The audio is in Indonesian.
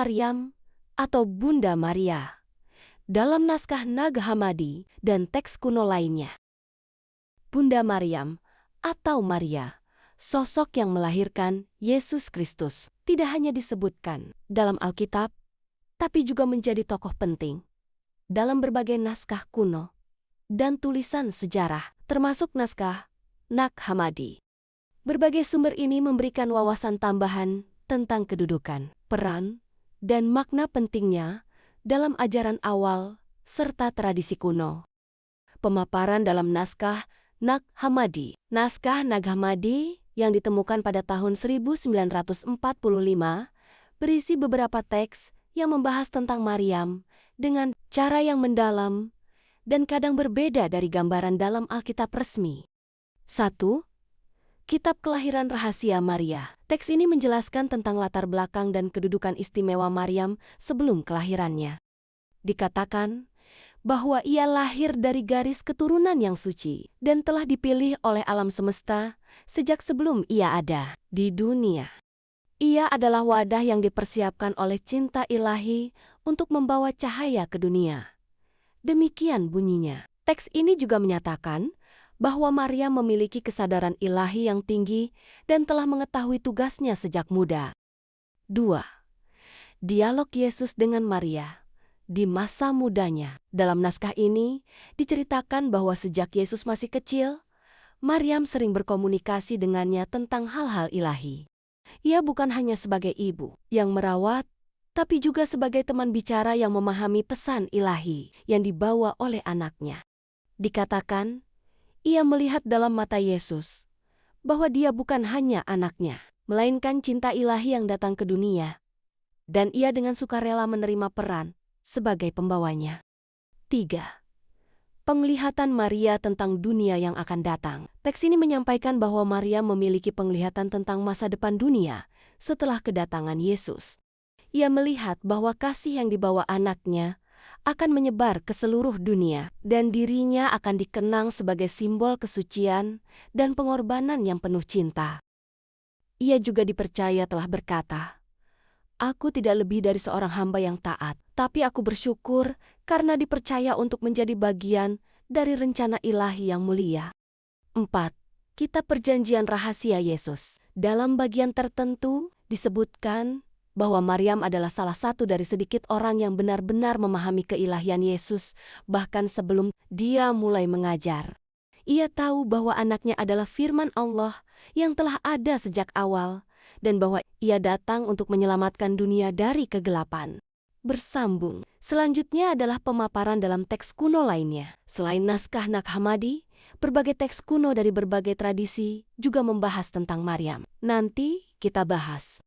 Maryam atau Bunda Maria dalam naskah Nag Hammadi dan teks kuno lainnya. Bunda Maryam atau Maria, sosok yang melahirkan Yesus Kristus, tidak hanya disebutkan dalam Alkitab, tapi juga menjadi tokoh penting dalam berbagai naskah kuno dan tulisan sejarah, termasuk naskah Nag Hammadi. Berbagai sumber ini memberikan wawasan tambahan tentang kedudukan, peran, dan makna pentingnya dalam ajaran awal serta tradisi kuno. Pemaparan dalam naskah Nag Hammadi. Naskah Nag Hammadi yang ditemukan pada tahun 1945 berisi beberapa teks yang membahas tentang Maryam dengan cara yang mendalam dan kadang berbeda dari gambaran dalam Alkitab resmi. 1. Kitab Kelahiran Rahasia Maria. Teks ini menjelaskan tentang latar belakang dan kedudukan istimewa Maryam sebelum kelahirannya. Dikatakan bahwa ia lahir dari garis keturunan yang suci dan telah dipilih oleh alam semesta sejak sebelum ia ada di dunia. Ia adalah wadah yang dipersiapkan oleh cinta ilahi untuk membawa cahaya ke dunia. Demikian bunyinya. Teks ini juga menyatakan bahwa Maria memiliki kesadaran ilahi yang tinggi dan telah mengetahui tugasnya sejak muda. 2. Dialog Yesus dengan Maria di masa mudanya. Dalam naskah ini diceritakan bahwa sejak Yesus masih kecil, Maryam sering berkomunikasi dengannya tentang hal-hal ilahi. Ia bukan hanya sebagai ibu yang merawat, tapi juga sebagai teman bicara yang memahami pesan ilahi yang dibawa oleh anaknya. Dikatakan, ia melihat dalam mata Yesus bahwa dia bukan hanya anaknya, melainkan cinta ilahi yang datang ke dunia, dan ia dengan sukarela menerima peran sebagai pembawanya. 3. Penglihatan Maria tentang dunia yang akan datang. Teks ini menyampaikan bahwa Maria memiliki penglihatan tentang masa depan dunia setelah kedatangan Yesus. Ia melihat bahwa kasih yang dibawa anaknya akan menyebar ke seluruh dunia, dan dirinya akan dikenang sebagai simbol kesucian dan pengorbanan yang penuh cinta. Ia juga dipercaya telah berkata, "Aku tidak lebih dari seorang hamba yang taat, tapi aku bersyukur karena dipercaya untuk menjadi bagian dari rencana ilahi yang mulia." 4. Kitab Perjanjian Rahasia Yesus. Dalam bagian tertentu disebutkan bahwa Maryam adalah salah satu dari sedikit orang yang benar-benar memahami keilahian Yesus, bahkan sebelum dia mulai mengajar. Ia tahu bahwa anaknya adalah firman Allah yang telah ada sejak awal, dan bahwa ia datang untuk menyelamatkan dunia dari kegelapan. Bersambung. Selanjutnya adalah pemaparan dalam teks kuno lainnya. Selain naskah Nag Hammadi, berbagai teks kuno dari berbagai tradisi juga membahas tentang Maryam. Nanti kita bahas.